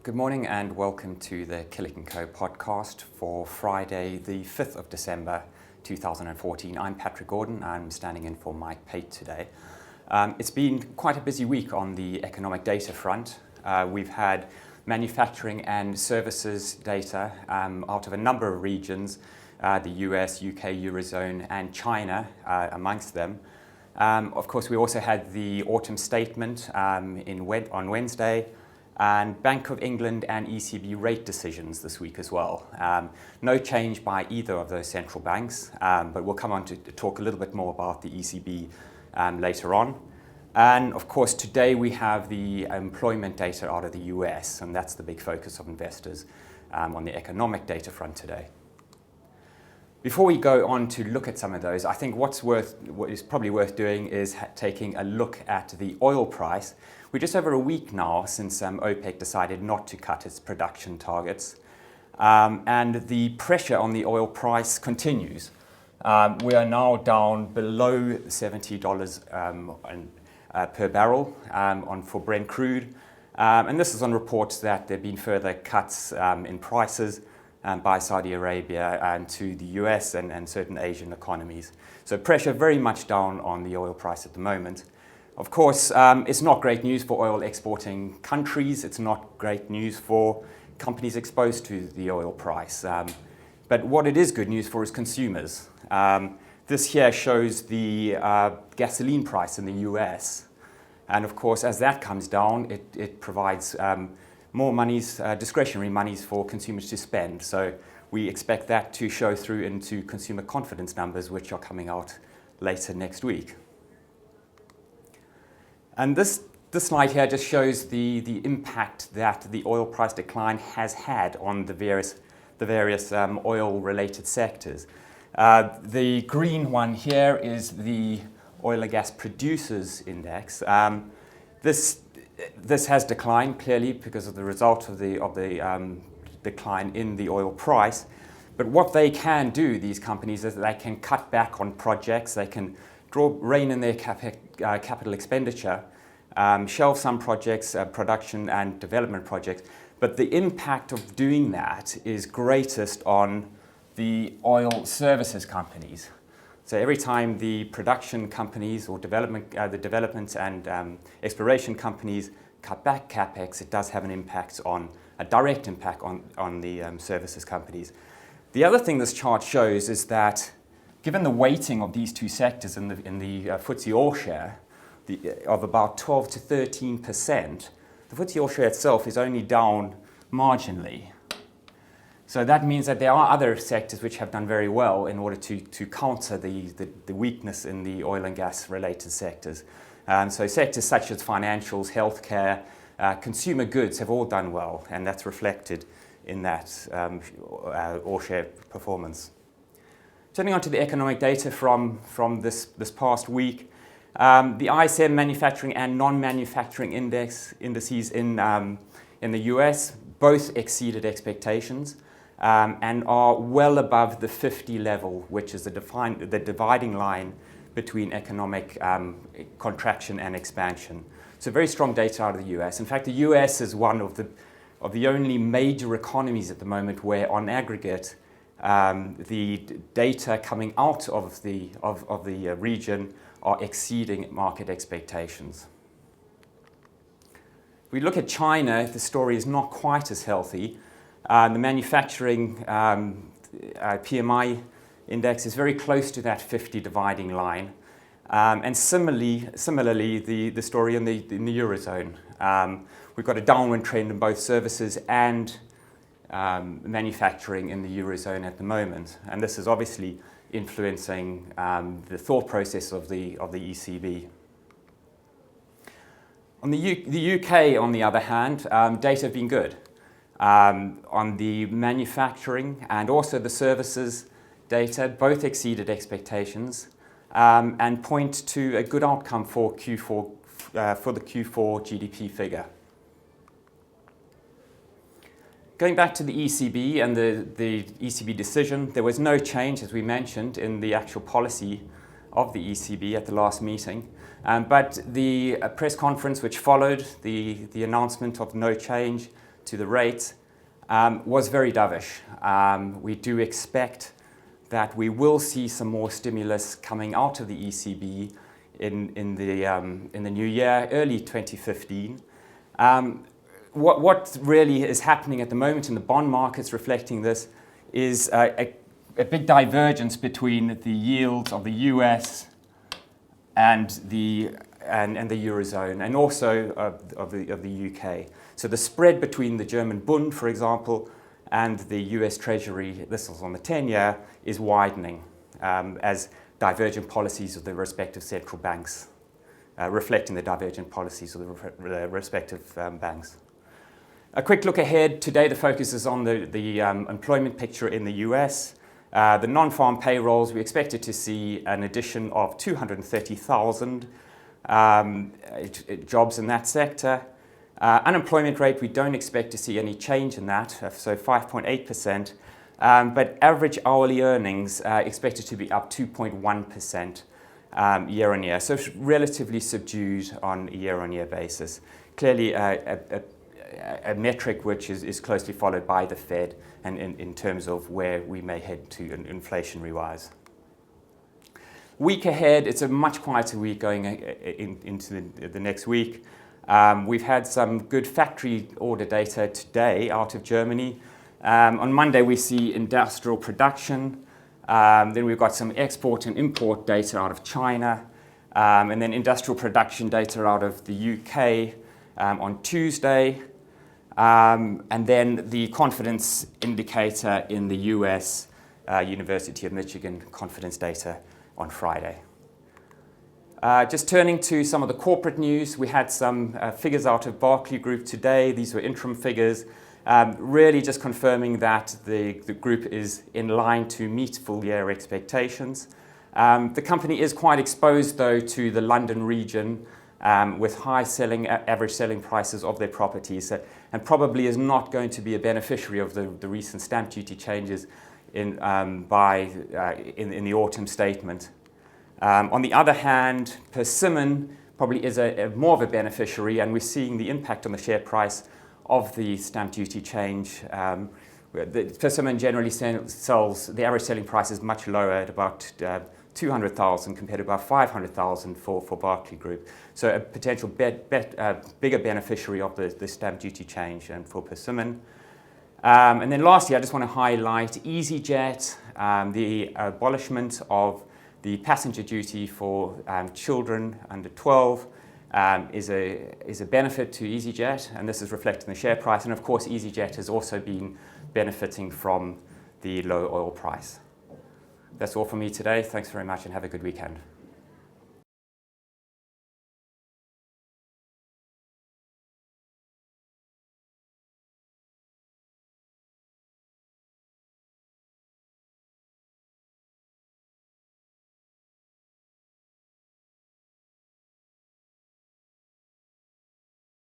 Good morning and welcome to the Killik & Co podcast for Friday the 5th of December 2014. I'm Patrick Gordon. I'm standing in for Mike Pate today. It's been quite a busy week on the economic data front. We've had manufacturing and services data out of a number of regions, the US, UK, Eurozone and China amongst them. Of course, we also had the autumn statement on Wednesday, and Bank of England and ECB rate decisions this week as well. No change by either of those central banks, but we'll come on to talk a little bit more about the ECB later on. And of course, today we have the employment data out of the US, and that's the big focus of investors on the economic data front today. Before we go on to look at some of those, I think what is probably worth doing is taking a look at the oil price. We're just over a week now since OPEC decided not to cut its production targets, and the pressure on the oil price continues. We are now down below $70 per barrel for Brent crude, and this is on reports that there have been further cuts in prices by Saudi Arabia and to the US and certain Asian economies. So pressure very much down on the oil price at the moment. Of course, it's not great news for oil exporting countries. It's not great news for companies exposed to the oil price. But what it is good news for is consumers. This here shows the gasoline price in the US. And of course, as that comes down, it provides more monies, discretionary monies for consumers to spend. So we expect that to show through into consumer confidence numbers, which are coming out later next week. And this slide here just shows the impact that the oil price decline has had on the various oil-related sectors. The green one here is the oil and gas producers index. This has declined clearly because of the result of the decline in the oil price. But what they can do, these companies, is that they can cut back on projects, they can rein in their capital expenditure, shelve some projects, production and development projects. But the impact of doing that is greatest on the oil services companies. So every time the production companies or the development and exploration companies cut back capex, it does have a direct impact on the services companies. The other thing this chart shows is that given the weighting of these two sectors in the FTSE All Share of about 12 to 13%, the FTSE All Share itself is only down marginally. So that means that there are other sectors which have done very well in order to counter the weakness in the oil and gas related sectors. So sectors such as financials, healthcare, consumer goods have all done well, and that's reflected in that all share performance. Turning on to the economic data from this past week, the ISM manufacturing and non-manufacturing indices in the US both exceeded expectations. And are well above the 50 level, which is the dividing line between economic contraction and expansion. So very strong data out of the US. In fact, the US is one of the only major economies at the moment where, on aggregate, the data coming out of the region are exceeding market expectations. If we look at China, the story is not quite as healthy. The manufacturing PMI index is very close to that 50 dividing line. And similarly, the story in the Eurozone. We've got a downward trend in both services and manufacturing in the Eurozone at the moment. And this is obviously influencing the thought process of the ECB. On the UK, on the other hand, data have been good. On the manufacturing and also the services data, both exceeded expectations and point to a good outcome for the Q4 GDP figure. Going back to the ECB and the ECB decision, there was no change, as we mentioned, in the actual policy of the ECB at the last meeting. But the press conference which followed the announcement of no change to the rate was very dovish. We do expect that we will see some more stimulus coming out of the ECB in the new year, early 2015. What really is happening at the moment in the bond markets reflecting this is a big divergence between the yields of the US and the Eurozone, and also of the UK. So the spread between the German Bund, for example, and the US Treasury, this is on the 10-year, is widening as divergent policies of the respective central banks, reflecting the divergent policies of the respective banks. A quick look ahead. Today the focus is on the employment picture in the US. The non-farm payrolls, we expected to see an addition of 230,000 jobs in that sector. Unemployment rate, we don't expect to see any change in that, so 5.8%. But average hourly earnings expected to be up 2.1% year on year. So it's relatively subdued on a year-on-year basis. Clearly a metric which is closely followed by the Fed and in terms of where we may head to inflationary-wise. Week ahead, it's a much quieter week going into the next week. We've had some good factory order data today out of Germany. On Monday, we see industrial production. Then we've got some export and import data out of China. And then industrial production data out of the UK on Tuesday. And then the confidence indicator in the US, University of Michigan confidence data on Friday. Just turning to some of the corporate news, we had some figures out of Berkeley Group today. These were interim figures, really just confirming that the group is in line to meet full year expectations. The company is quite exposed though to the London region with high average selling prices of their properties, and probably is not going to be a beneficiary of the recent stamp duty changes in the autumn statement. On the other hand, Persimmon probably is more of a beneficiary, and we're seeing the impact on the share price of the stamp duty change. Persimmon generally sells, the average selling price is much lower at about 200,000 compared to about 500,000 for Berkeley Group. So a potential bigger beneficiary of the stamp duty change and for Persimmon. And then lastly, I just want to highlight EasyJet, the abolishment of the passenger duty for children under 12 is a benefit to EasyJet, and this is reflected in the share price. And of course, EasyJet has also been benefiting from the low oil price. That's all for me today. Thanks very much and have a good weekend.